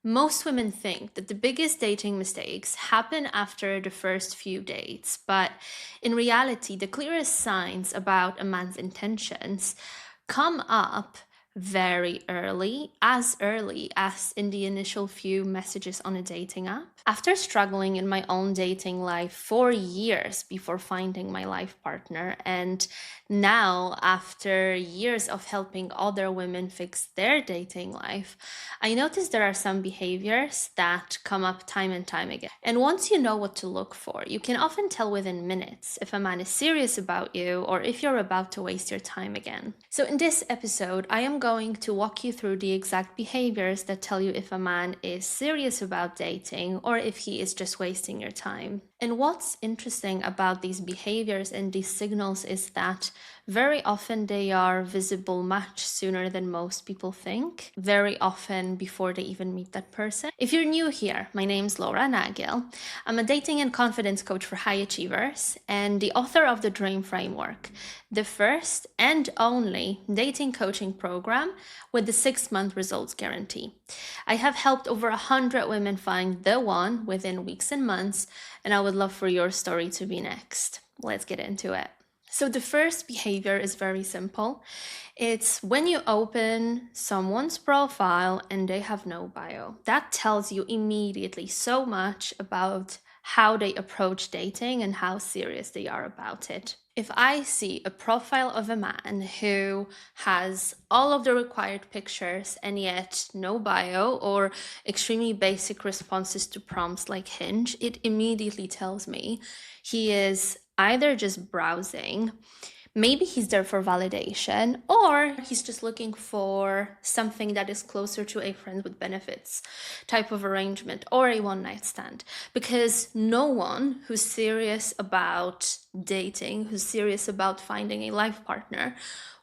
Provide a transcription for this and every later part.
Most women think that the biggest dating mistakes happen after the first few dates, but in reality, the clearest signs about a man's intentions come up very early as in the initial few messages on a dating app. After struggling in my own dating life for years before finding my life partner, and now after years of helping other women fix their dating life, I noticed there are some behaviors that come up time and time again. And once you know what to look for, you can often tell within minutes if a man is serious about you or if you're about to waste your time again. So in this episode, I am going to walk you through the exact behaviors that tell you if a man is serious about dating or if he is just wasting your time. And what's interesting about these behaviors and these signals is that very often they are visible much sooner than most people think, very often before they even meet that person. If you're new here, my name's Laura Nagel. I'm a dating and confidence coach for high achievers and the author of the Dream Framework, the first and only dating coaching program with the 6-month results guarantee. I have helped over 100 women find the one within weeks and months, and I would love for your story to be next. Let's get into it. So the first behavior is very simple. It's when you open someone's profile and they have no bio. That tells you immediately so much about how they approach dating and how serious they are about it. If I see a profile of a man who has all of the required pictures and yet no bio or extremely basic responses to prompts like Hinge, it immediately tells me he is either just browsing, maybe he's there for validation, or he's just looking for something that is closer to a friends with benefits type of arrangement or a one-night stand. Because no one who's serious about dating, who's serious about finding a life partner,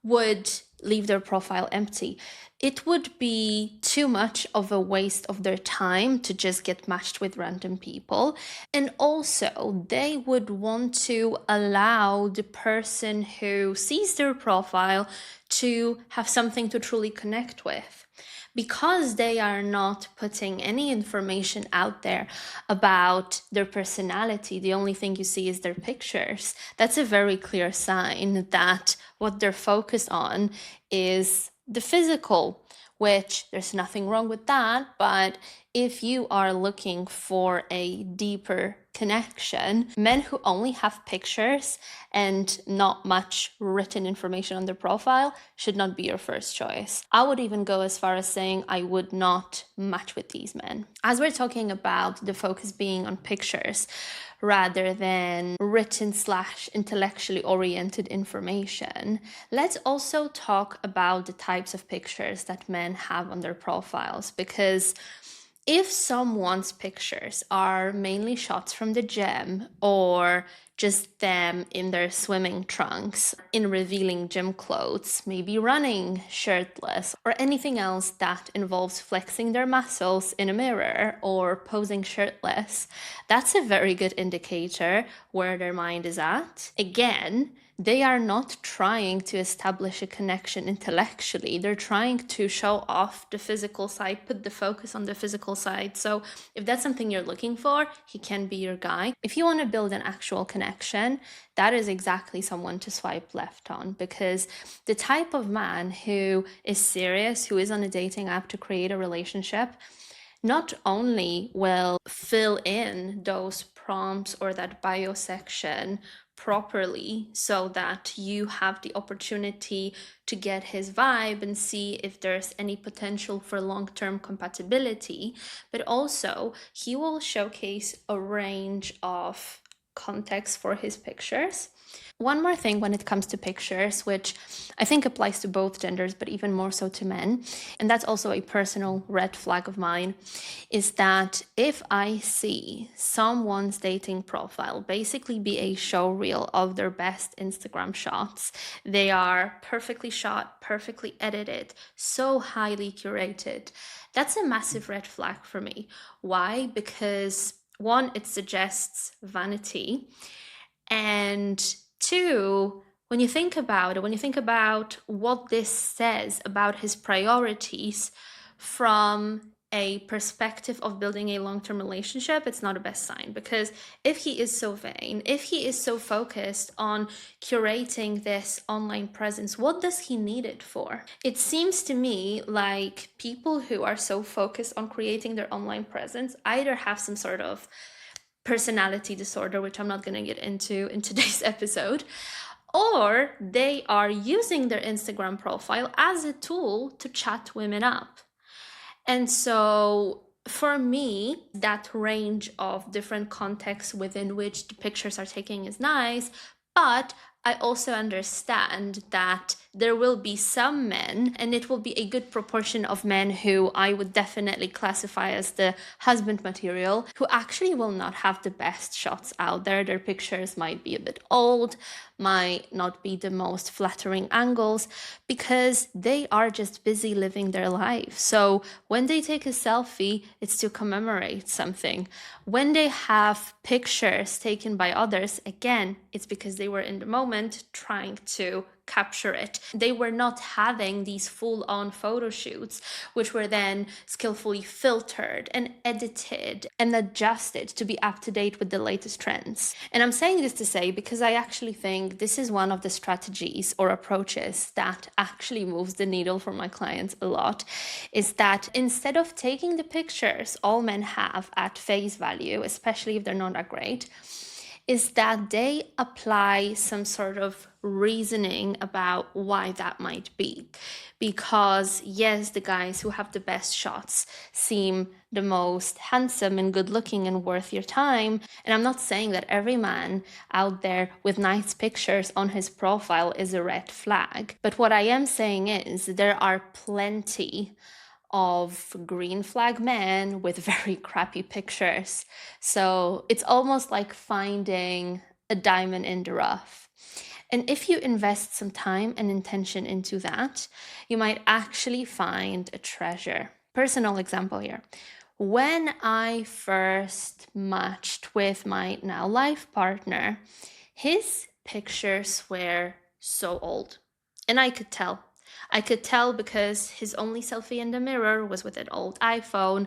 would leave their profile empty. It would be too much of a waste of their time to just get matched with random people. And also, they would want to allow the person who sees their profile to have something to truly connect with. Because they are not putting any information out there about their personality, the only thing you see is their pictures. That's a very clear sign that what they're focused on is the physical, which there's nothing wrong with that. But if you are looking for a deeper connection, men who only have pictures and not much written information on their profile should not be your first choice. I would even go as far as saying I would not match with these men. As we're talking about the focus being on pictures rather than written/intellectually oriented information, let's also talk about the types of pictures that men have on their profiles. Because if someone's pictures are mainly shots from the gym or just them in their swimming trunks, in revealing gym clothes, maybe running shirtless, or anything else that involves flexing their muscles in a mirror or posing shirtless, that's a very good indicator where their mind is at. Again, they are not trying to establish a connection intellectually. They're trying to show off the physical side, put the focus on the physical side. So if that's something you're looking for, he can be your guy. If you want to build an actual connection, that is exactly someone to swipe left on, because the type of man who is serious, who is on a dating app to create a relationship, not only will fill in those prompts or that bio section properly so that you have the opportunity to get his vibe and see if there's any potential for long-term compatibility, but also he will showcase a range of context for his pictures. One more thing when it comes to pictures, which I think applies to both genders, but even more so to men, and that's also a personal red flag of mine, is that if I see someone's dating profile basically be a show reel of their best Instagram shots, they are perfectly shot, perfectly edited, so highly curated, that's a massive red flag for me. Why? Because one, it suggests vanity, and two, when you think about it, when you think about what this says about his priorities from a perspective of building a long-term relationship, it's not a best sign. Because if he is so vain, if he is so focused on curating this online presence, what does he need it for? It seems to me like people who are so focused on creating their online presence either have some sort of personality disorder, which I'm not going to get into in today's episode, or they are using their Instagram profile as a tool to chat women up. And so for me, that range of different contexts within which the pictures are taking is nice, but I also understand that there will be some men, and it will be a good proportion of men who I would definitely classify as the husband material, who actually will not have the best shots out there. Their pictures might be a bit old, might not be the most flattering angles, because they are just busy living their life. So when they take a selfie, it's to commemorate something. When they have pictures taken by others, again, it's because they were in the moment trying to capture it. They were not having these full-on photo shoots, which were then skillfully filtered and edited and adjusted to be up to date with the latest trends. And I'm saying this to say, because I actually think this is one of the strategies or approaches that actually moves the needle for my clients a lot, is that instead of taking the pictures all men have at face value, especially if they're not that great, is that they apply some sort of reasoning about why that might be. Because yes, the guys who have the best shots seem the most handsome and good looking and worth your time. And I'm not saying that every man out there with nice pictures on his profile is a red flag. But what I am saying is there are plenty of green flag men with very crappy pictures. So it's almost like finding a diamond in the rough. And if you invest some time and intention into that, you might actually find a treasure. Personal example here. When I first matched with my now life partner, his pictures were so old. And I could tell. I could tell because his only selfie in the mirror was with an old iPhone.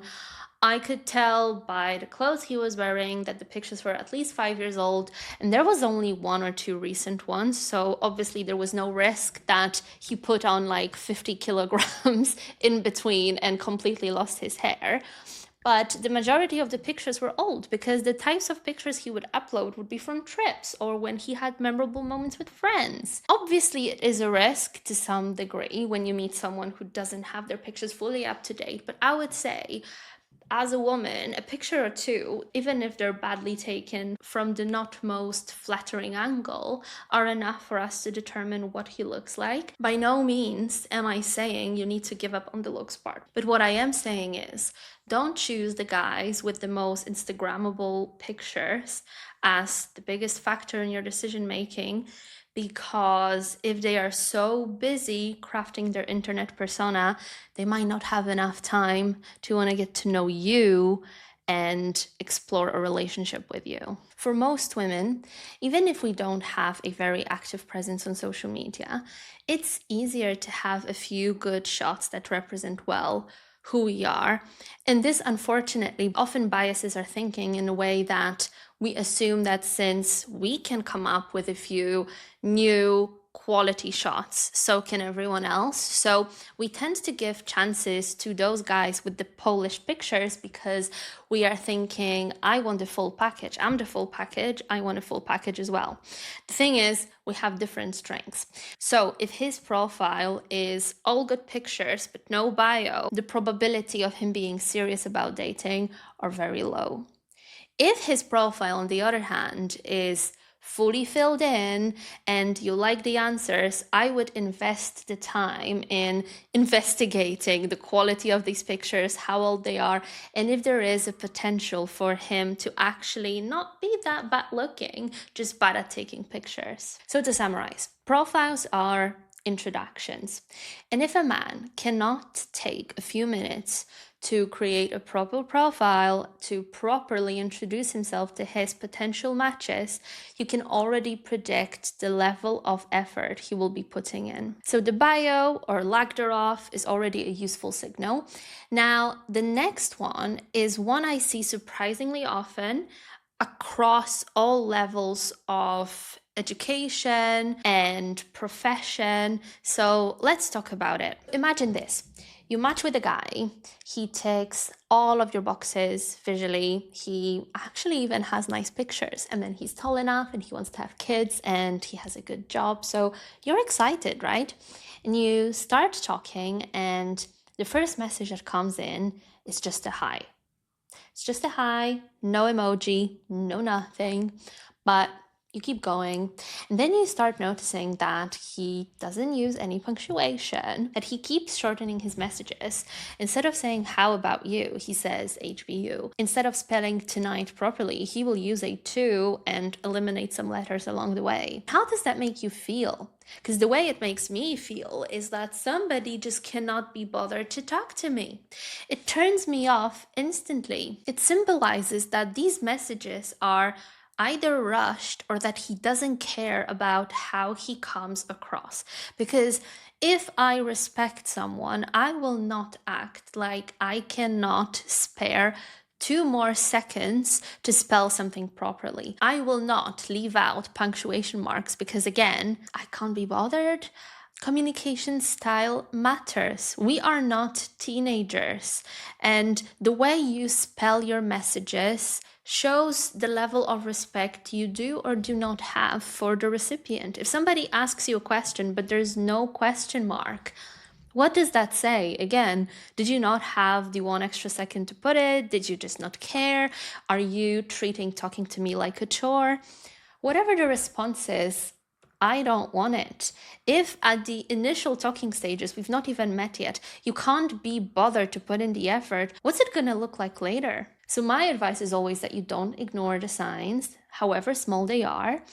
I could tell by the clothes he was wearing that the pictures were at least 5 years old, and there was only one or two recent ones, so obviously there was no risk that he put on like 50 kilograms in between and completely lost his hair. But the majority of the pictures were old because the types of pictures he would upload would be from trips or when he had memorable moments with friends. Obviously, it is a risk to some degree when you meet someone who doesn't have their pictures fully up to date, but I would say as a woman, a picture or two, even if they're badly taken from the not most flattering angle, are enough for us to determine what he looks like. By no means am I saying you need to give up on the looks part. But what I am saying is, don't choose the guys with the most Instagrammable pictures as the biggest factor in your decision making, because if they are so busy crafting their internet persona, they might not have enough time to want to get to know you and explore a relationship with you. For most women, even if we don't have a very active presence on social media, it's easier to have a few good shots that represent well who we are. And this, unfortunately, often biases our thinking in a way that we assume that since we can come up with a few new quality shots, so can everyone else. So we tend to give chances to those guys with the polished pictures because we are thinking, I want the full package. I'm the full package. I want a full package as well. The thing is, we have different strengths. So if his profile is all good pictures but no bio, the probability of him being serious about dating are very low. If his profile, on the other hand, is fully filled in and you like the answers, I would invest the time in investigating the quality of these pictures, how old they are, and if there is a potential for him to actually not be that bad looking, just bad at taking pictures. So to summarize, profiles are introductions. And if a man cannot take a few minutes to create a proper profile, to properly introduce himself to his potential matches, you can already predict the level of effort he will be putting in. So the bio or lack thereof is already a useful signal. Now, the next one is one I see surprisingly often across all levels of education and profession. So let's talk about it. Imagine this. You match with a guy, he ticks all of your boxes visually, he actually even has nice pictures, and then he's tall enough and he wants to have kids and he has a good job. So you're excited, right? And you start talking, and the first message that comes in is just a hi. It's just a hi, no emoji, no nothing, but you keep going. And then you start noticing that he doesn't use any punctuation, that he keeps shortening his messages. Instead of saying, how about you, he says HBU. Instead of spelling tonight properly, he will use a to and eliminate some letters along the way. How does that make you feel? Because the way it makes me feel is that somebody just cannot be bothered to talk to me. It turns me off instantly. It symbolizes that these messages are either rushed or that he doesn't care about how he comes across. Because if I respect someone, I will not act like I cannot spare 2 more seconds to spell something properly. I will not leave out punctuation marks because, again, I can't be bothered. Communication style matters. We are not teenagers, and the way you spell your messages shows the level of respect you do or do not have for the recipient. If somebody asks you a question but there's no question mark, what does that say? Again, did you not have the 1 extra second to put it? Did you just not care? Are you treating talking to me like a chore? Whatever the response is, I don't want it. If at the initial talking stages, we've not even met yet, you can't be bothered to put in the effort, what's it gonna look like later? So my advice is always that you don't ignore the signs, however small they are.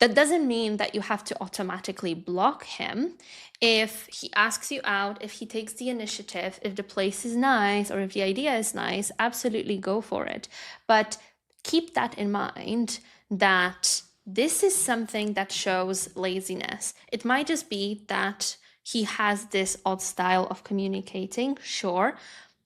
That doesn't mean that you have to automatically block him. If he asks you out, if he takes the initiative, if the place is nice or if the idea is nice, absolutely go for it. But keep that in mind that this is something that shows laziness. It might just be that he has this odd style of communicating, sure,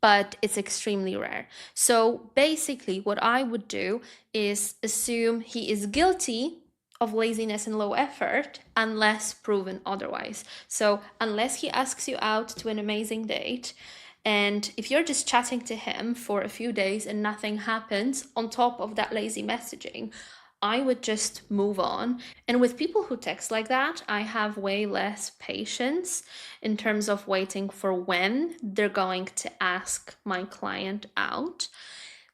but it's extremely rare. So basically, what I would do is assume he is guilty of laziness and low effort unless proven otherwise. So unless he asks you out to an amazing date, and if you're just chatting to him for a few days and nothing happens on top of that lazy messaging, I would just move on. And with people who text like that, I have way less patience in terms of waiting for when they're going to ask my client out,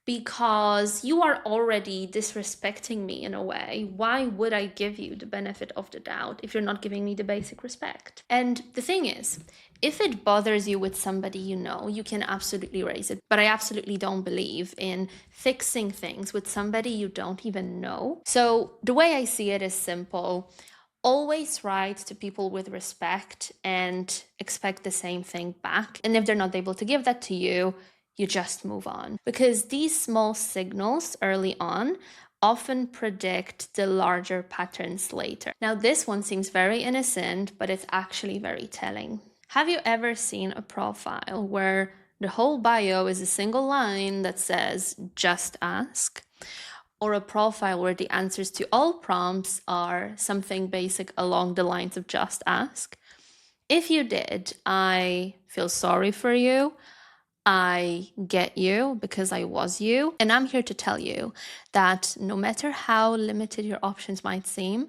because you are already disrespecting me in a way. Why would I give you the benefit of the doubt if you're not giving me the basic respect? And the thing is, if it bothers you with somebody you know, you can absolutely raise it. But I absolutely don't believe in fixing things with somebody you don't even know. So the way I see it is simple. Always write to people with respect and expect the same thing back. And if they're not able to give that to you, you just move on. Because these small signals early on often predict the larger patterns later. Now, this one seems very innocent, but it's actually very telling. Have you ever seen a profile where the whole bio is a single line that says, just ask? Or a profile where the answers to all prompts are something basic along the lines of just ask? If you did, I feel sorry for you. I get you because I was you. And I'm here to tell you that no matter how limited your options might seem,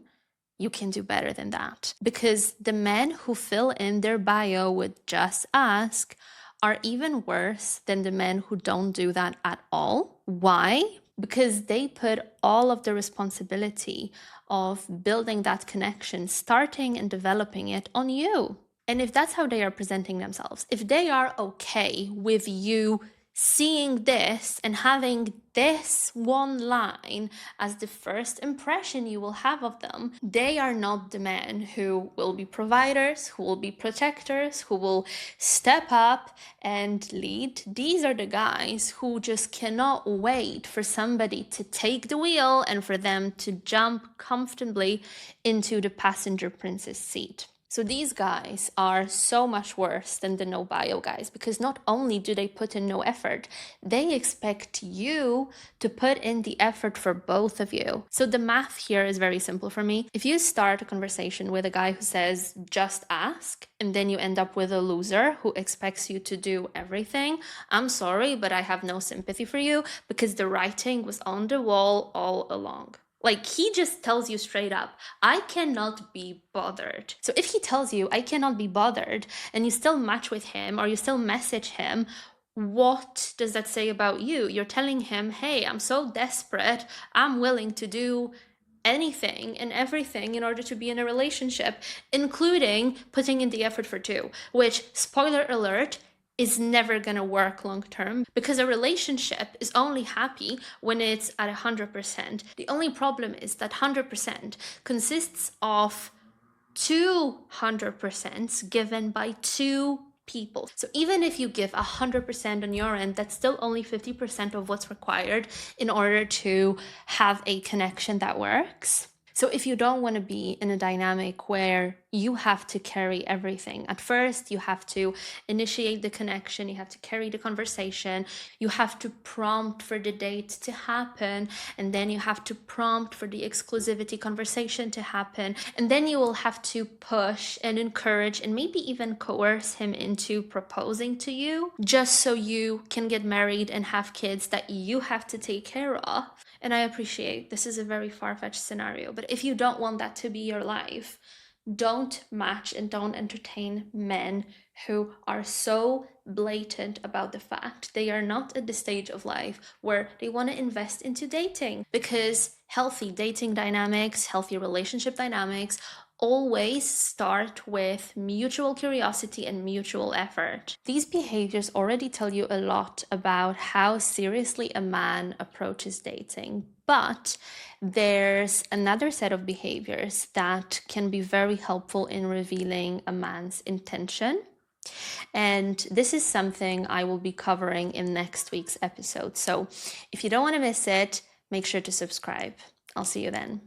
you can do better than that. Because the men who fill in their bio with just ask are even worse than the men who don't do that at all. Why? Because they put all of the responsibility of building that connection, starting and developing it on you. And if that's how they are presenting themselves, if they are okay with you seeing this and having this one line as the first impression you will have of them, they are not the men who will be providers, who will be protectors, who will step up and lead. These are the guys who just cannot wait for somebody to take the wheel and for them to jump comfortably into the passenger princess seat. So these guys are so much worse than the no bio guys, because not only do they put in no effort, they expect you to put in the effort for both of you. So the math here is very simple for me. If you start a conversation with a guy who says, just ask, and then you end up with a loser who expects you to do everything, I'm sorry, but I have no sympathy for you, because the writing was on the wall all along. Like, he just tells you straight up, I cannot be bothered. So if he tells you, I cannot be bothered, and you still match with him or you still message him, what does that say about you? You're telling him, hey, I'm so desperate, I'm willing to do anything and everything in order to be in a relationship, including putting in the effort for two, which, spoiler alert, is never gonna work long term, because a relationship is only happy when it's at 100%. The only problem is that 100% consists of 200% given by two people. So even if you give 100% on your end, that's still only 50% of what's required in order to have a connection that works. So if you don't want to be in a dynamic where you have to carry everything, at first you have to initiate the connection, you have to carry the conversation, you have to prompt for the date to happen, and then you have to prompt for the exclusivity conversation to happen, and then you will have to push and encourage and maybe even coerce him into proposing to you, just so you can get married and have kids that you have to take care of. And I appreciate this is a very far-fetched scenario, but if you don't want that to be your life, don't match and don't entertain men who are so blatant about the fact they are not at the stage of life where they want to invest into dating. Because healthy dating dynamics, healthy relationship dynamics always start with mutual curiosity and mutual effort. These behaviors already tell you a lot about how seriously a man approaches dating, but there's another set of behaviors that can be very helpful in revealing a man's intention. And this is something I will be covering in next week's episode. So if you don't want to miss it, make sure to subscribe. I'll see you then.